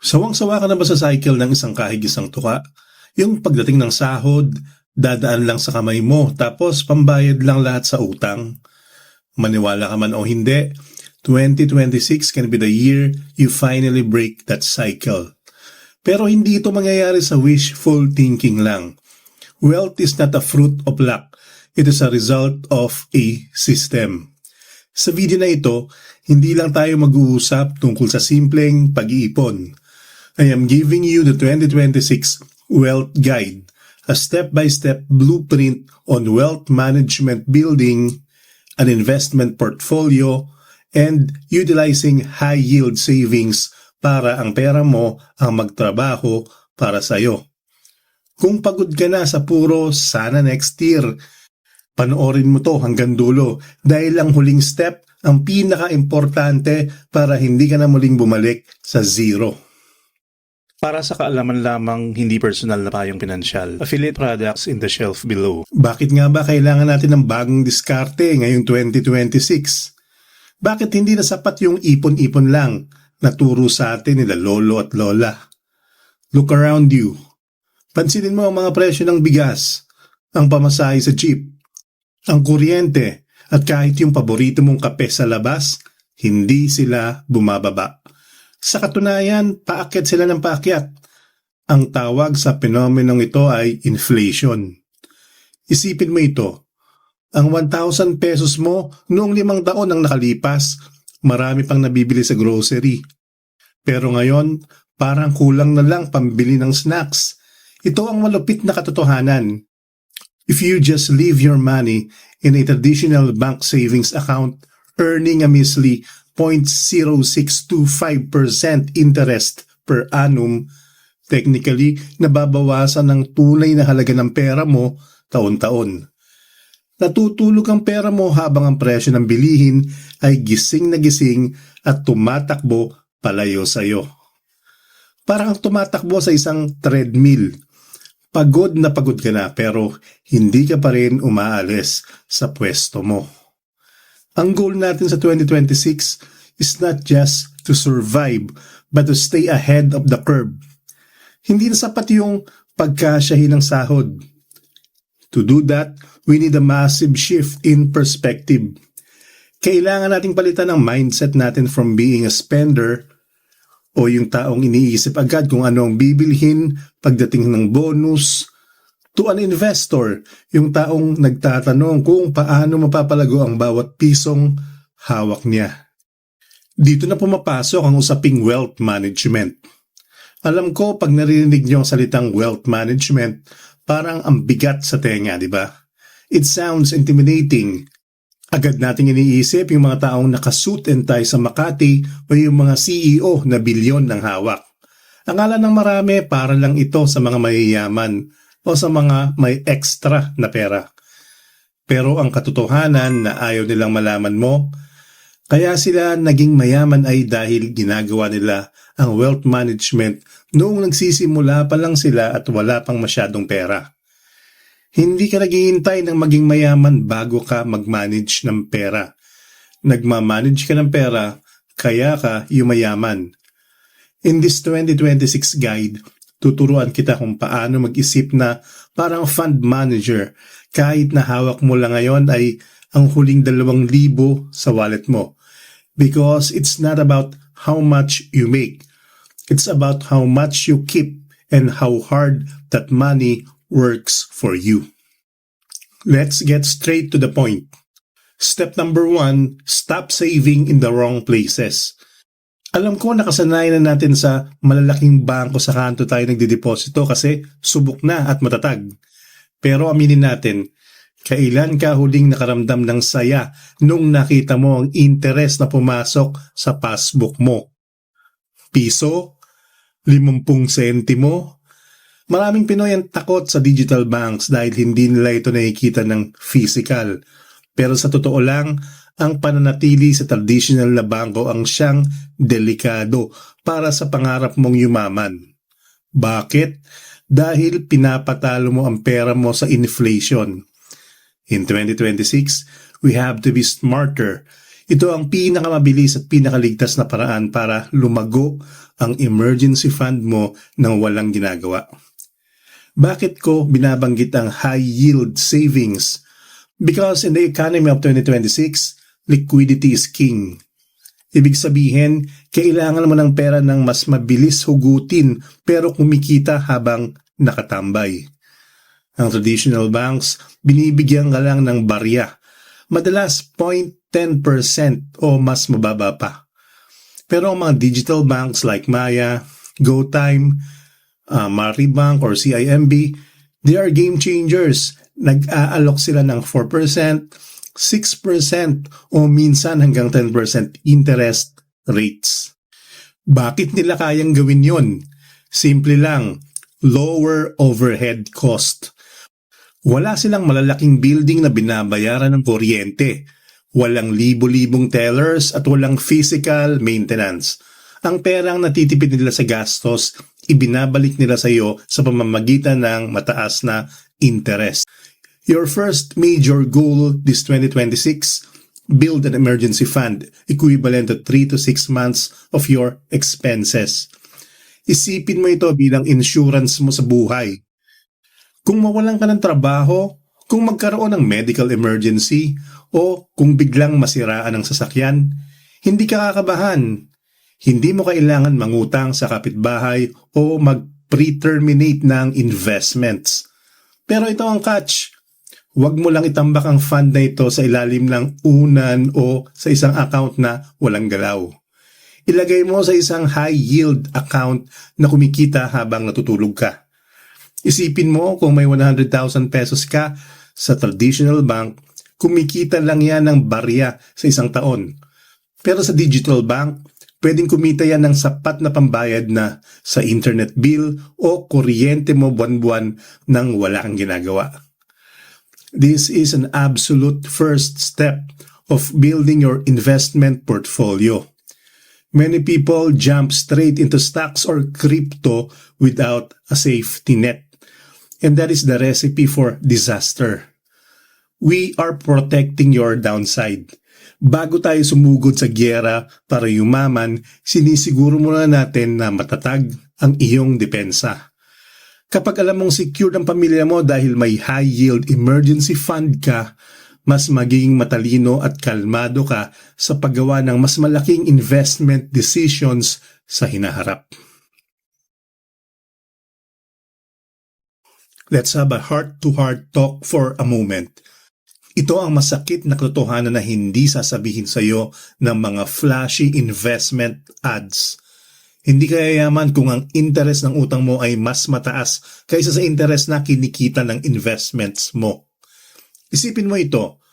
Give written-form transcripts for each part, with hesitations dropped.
Sawang-sawa ka na ba sa cycle ng isang kahig isang tuka? Yung pagdating ng sahod, dadaan lang sa kamay mo tapos pambayad lang lahat sa utang. Maniwala ka man o hindi, 2026 can be the year you finally break that cycle. Pero hindi ito mangyayari sa wishful thinking lang. Wealth is not a fruit of luck. It is a result of a system. Sa video na ito, hindi lang tayo mag-uusap tungkol sa simpleng pag-iipon. I am giving you the 2026 Wealth Guide, a step-by-step blueprint on wealth management, building an investment portfolio, and utilizing high-yield savings para ang pera mo ang magtrabaho para sa'yo. Kung pagod ka na sa puro sana next year, panoorin mo to hanggang dulo dahil ang huling step ang pinaka-importante para hindi ka na muling bumalik sa zero. Para sa kaalaman lamang, hindi personal na payong pinansyal. Affiliate products in the shelf below. Bakit nga ba kailangan natin ng bagong diskarte ngayong 2026? Bakit hindi na sapat yung ipon-ipon lang na turo sa atin nila lolo at lola? Look around you. Pansinin mo ang mga presyo ng bigas, ang pamasahe sa jeep, ang kuryente, at kahit yung paborito mong kape sa labas, hindi sila bumababa. Sa katunayan, paakyat sila ng paakyat. Ang tawag sa phenomenong ito ay inflation. Isipin mo ito, ang 1,000 pesos mo noong 5 taon ang nakalipas, marami pang nabibili sa grocery. Pero ngayon, parang kulang na lang pambili ng snacks. Ito ang malupit na katotohanan. If you just leave your money in a traditional bank savings account, earning a measly 0.0625% interest per annum, technically, nababawasan ng tunay na halaga ng pera mo taon-taon. Natutulog ang pera mo habang ang presyo ng bilihin ay gising na gising at tumatakbo palayo sa iyo. Parang tumatakbo sa isang treadmill. Pagod na pagod ka na pero hindi ka pa rin umaalis sa pwesto mo. Ang goal natin sa 2026 is not just to survive but to stay ahead of the curve. Hindi na sapat yung pagkasyahin ng sahod. To do that, we need a massive shift in perspective. Kailangan nating palitan ang mindset natin from being a spender o yung taong iniisip agad kung ano ang bibilhin pagdating ng bonus, to an investor, yung taong nagtatanong kung paano mapapalago ang bawat pisong hawak niya. Dito na pumapasok ang usaping wealth management. Alam ko pag narinig niyo ang salitang wealth management, parang ang bigat sa tenga, di ba? It sounds intimidating. Agad nating iniisip yung mga taong nakasuit and tie sa Makati o yung mga CEO na bilyon ng hawak. Akala ng marami para lang ito sa mga mayayaman o sa mga may extra na pera. Pero ang katotohanan na ayaw nilang malaman mo, kaya sila naging mayaman ay dahil ginagawa nila ang wealth management noong nagsisimula pa lang sila at wala pang masyadong pera. Hindi ka naghihintay ng maging mayaman bago ka mag-manage ng pera. Nagmamanage ka ng pera, kaya ka yumayaman. In this 2026 guide, tuturuan kita kung paano mag-isip na parang fund manager kahit na hawak mo lang ngayon ay ang huling 2,000 sa wallet mo. Because it's not about how much you make. It's about how much you keep and how hard that money works for you. Let's get straight to the point. Step number 1, stop saving in the wrong places. Alam ko nakasanayan na natin sa malalaking bangko sa kanto tayo nagdideposito kasi subok na at matatag. Pero aminin natin, kailan ka huling nakaramdam ng saya nung nakita mo ang interest na pumasok sa passbook mo? Piso? 50 sentimo? Maraming Pinoy ang takot sa digital banks dahil hindi nila ito nakikita ng physical. Pero sa totoo lang, ang pananatili sa traditional na bangko ang siyang delikado para sa pangarap mong yumaman. Bakit? Dahil pinapatalo mo ang pera mo sa inflation. In 2026, we have to be smarter. Ito ang pinakamabilis at pinakaligtas na paraan para lumago ang emergency fund mo nang walang ginagawa. Bakit ko binabanggit ang high yield savings? Because in the economy of 2026, liquidity is king. Ibig sabihin, kailangan mo ng pera ng mas mabilis hugutin pero kumikita habang nakatambay. Ang traditional banks, binibigyan ka lang ng barya. Madalas 0.10% o mas mababa pa. Pero ang mga digital banks like Maya, GoTime, Maribank or CIMB, they are game changers. Nag-aalok sila ng 4%, 6% o minsan hanggang 10% interest rates. Bakit nila kayang gawin yon? Simple lang, lower overhead cost. Wala silang malalaking building na binabayaran ng kuryente. Walang libo-libong tellers at walang physical maintenance. Ang perang natitipid nila sa gastos, ibinabalik nila sa iyo sa pamamagitan ng mataas na interest. Your first major goal this 2026, build an emergency fund equivalent to 3 to 6 months of your expenses. Isipin mo ito bilang insurance mo sa buhay. Kung mawalan ka ng trabaho, kung magkaroon ng medical emergency, o kung biglang masiraan ang sasakyan, hindi ka kakabahan. Hindi mo kailangan mangutang sa kapitbahay o mag-pre-terminate ng investments. Pero ito ang catch. Huwag mo lang itambak ang fund na ito sa ilalim ng unan o sa isang account na walang galaw. Ilagay mo sa isang high-yield account na kumikita habang natutulog ka. Isipin mo kung may 100,000 pesos ka sa traditional bank, kumikita lang yan ng barya sa isang taon. Pero sa digital bank, pwedeng kumita yan ng sapat na pambayad na sa internet bill o kuryente mo buwan-buwan nang wala kang ginagawa. This is an absolute first step of building your investment portfolio. Many people jump straight into stocks or crypto without a safety net. And that is the recipe for disaster. We are protecting your downside. Bago tayo sumugod sa giyera para yumaman, sinisiguro muna natin na matatag ang iyong depensa. Kapag alam mong secured ang pamilya mo dahil may high-yield emergency fund ka, mas magiging matalino at kalmado ka sa paggawa ng mas malaking investment decisions sa hinaharap. Let's have a heart-to-heart talk for a moment. Ito ang masakit na katotohanan na hindi sasabihin sa iyo ng mga flashy investment ads. Hindi kaya yaman kung ang interest ng utang mo ay mas mataas kaysa sa interest na kinikita ng investments mo. Isipin mo ito,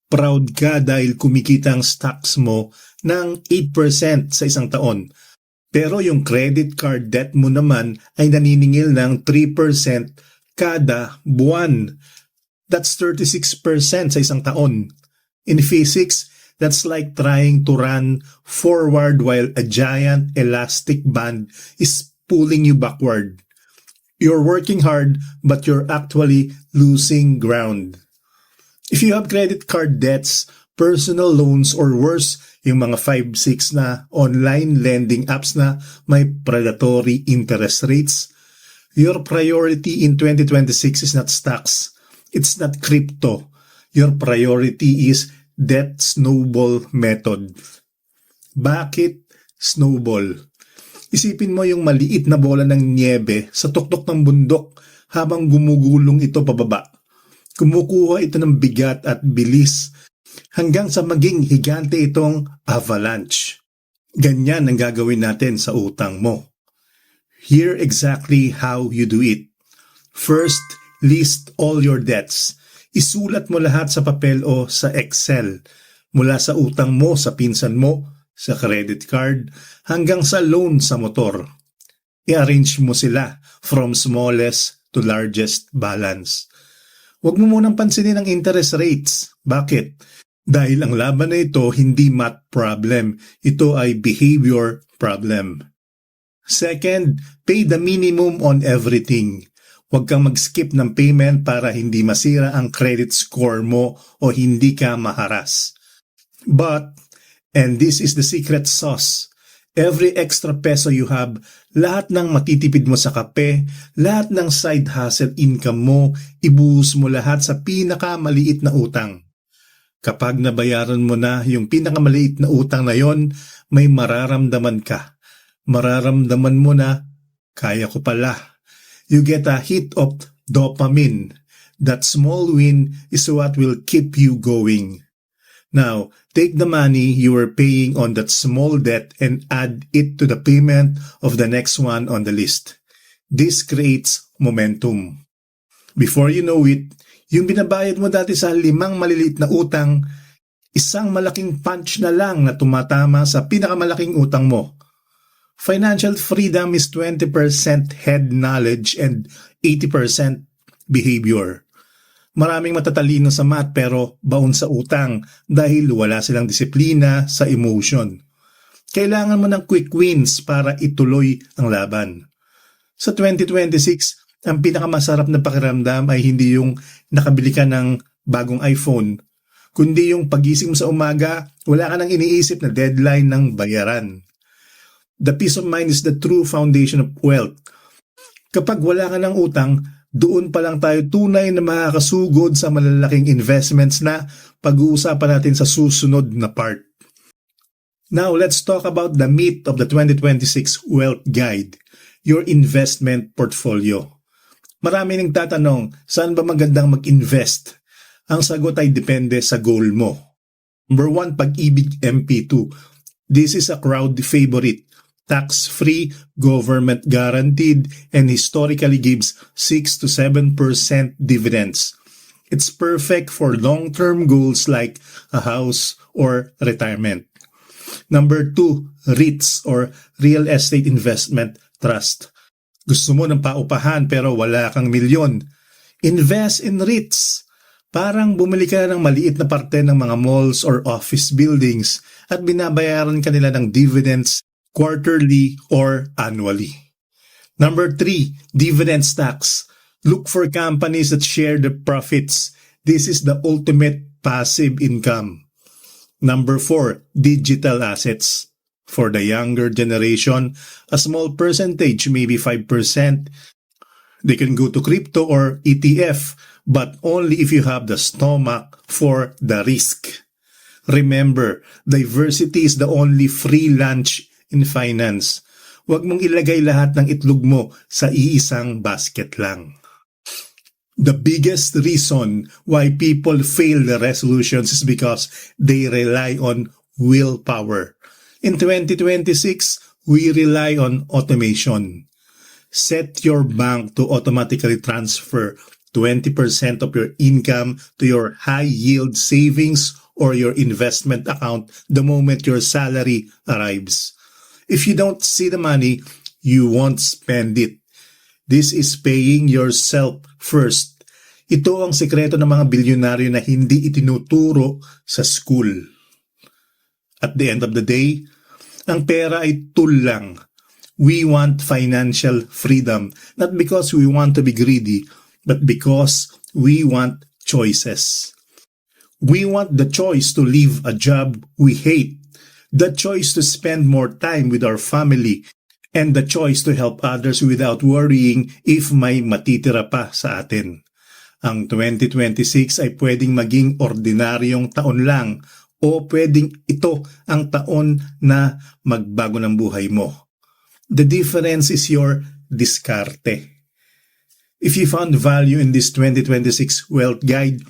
proud ka dahil kumikita ang stocks mo ng 8% sa isang taon. Pero yung credit card debt mo naman ay naniningil ng 3% kada buwan. That's 36% sa isang taon. In physics, that's like trying to run forward while a giant elastic band is pulling you backward. You're working hard, but you're actually losing ground. If you have credit card debts, personal loans, or worse, yung mga 5-6 na online lending apps na may predatory interest rates, your priority in 2026 is not stocks. It's not crypto. Your priority is debt snowball method. Bakit snowball? Isipin mo yung maliit na bola ng niebe sa tuktok ng bundok habang gumugulong ito pababa. Kumukuha ito ng bigat at bilis hanggang sa maging higante itong avalanche. Ganyan ang gagawin natin sa utang mo. Here exactly how you do it. First, list all your debts. Isulat mo lahat sa papel o sa Excel. Mula sa utang mo sa pinsan mo, sa credit card, hanggang sa loan sa motor. I-arrange mo sila from smallest to largest balance. Huwag mo munang pansinin ang interest rates. Bakit? Dahil ang laban na ito hindi math problem. Ito ay behavior problem. Second, pay the minimum on everything. Huwag kang mag-skip ng payment para hindi masira ang credit score mo o hindi ka maharas. But, And this is the secret sauce. Every extra peso you have, lahat ng matitipid mo sa kape, lahat ng side hustle income mo, ibuhos mo lahat sa pinakamaliit na utang. Kapag nabayaran mo na yung pinakamaliit na utang na yon, may mararamdaman ka. Mararamdaman mo na, kaya ko pala. You get a hit of dopamine. That small win is what will keep you going. Now, take the money you were paying on that small debt and add it to the payment of the next one on the list. This creates momentum. Before you know it, yung binabayad mo dati sa 5 maliliit na utang, isang malaking punch na lang na tumatama sa pinakamalaking utang mo. Financial freedom is 20% head knowledge and 80% behavior. Maraming matatalino sa math pero baon sa utang dahil wala silang disiplina sa emotion. Kailangan mo ng quick wins para ituloy ang laban. Sa 2026, ang pinakamasarap na pakiramdam ay hindi yung nakabili ka ng bagong iPhone, kundi yung pagising mo sa umaga, wala ka nang iniisip na deadline ng bayaran. The peace of mind is the true foundation of wealth. Kapag wala ka ng utang, doon pa lang tayo tunay na makakasugod sa malalaking investments na pag-uusapan natin sa susunod na part. Now, let's talk about the meat of the 2026 Wealth Guide, your investment portfolio. Marami nang tatanong, saan ba magandang mag-invest? Ang sagot ay depende sa goal mo. Number 1, Pag-ibig MP2. This is a crowd favorite. Tax-free, government-guaranteed, and historically gives 6 to 7% dividends. It's perfect for long-term goals like a house or retirement. Number 2, REITs or Real Estate Investment Trust. Gusto mo ng paupahan pero wala kang milyon. Invest in REITs. Parang bumili ka ng maliit na parte ng mga malls or office buildings at binabayaran ka nila ng dividends quarterly or annually. Number 3, dividend stocks. Look for companies that share the profits. This is the ultimate passive income. Number 4, digital assets. For the younger generation, a small percentage, maybe 5%. They can go to crypto or ETF, but only if you have the stomach for the risk. Remember, diversity is the only free lunch in finance. Huwag mong ilagay lahat ng itlog mo sa iisang basket lang. The biggest reason why people fail the resolutions is because they rely on willpower. In 2026, we rely on automation. Set your bank to automatically transfer 20% of your income to your high-yield savings or your investment account the moment your salary arrives. If you don't see the money, you won't spend it. This is paying yourself first. Ito ang sekreto ng mga bilyonaryo na hindi itinuturo sa school. At the end of the day, ang pera ay tool lang. We want financial freedom, not because we want to be greedy, but because we want choices. We want the choice to leave a job we hate, the choice to spend more time with our family, and the choice to help others without worrying if may matitira pa sa atin. Ang 2026 ay pwedeng maging ordinaryong taon lang o pwedeng ito ang taon na magbago ng buhay mo. The difference is your diskarte. If you found value in this 2026 Wealth Guide,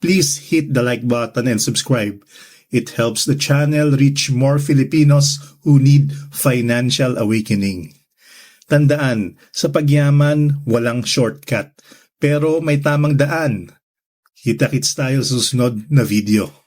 please hit the like button and subscribe. It helps the channel reach more Filipinos who need financial awakening. Tandaan, sa pagyaman, walang shortcut. Pero may tamang daan. Kita-kits tayo sa susunod na video.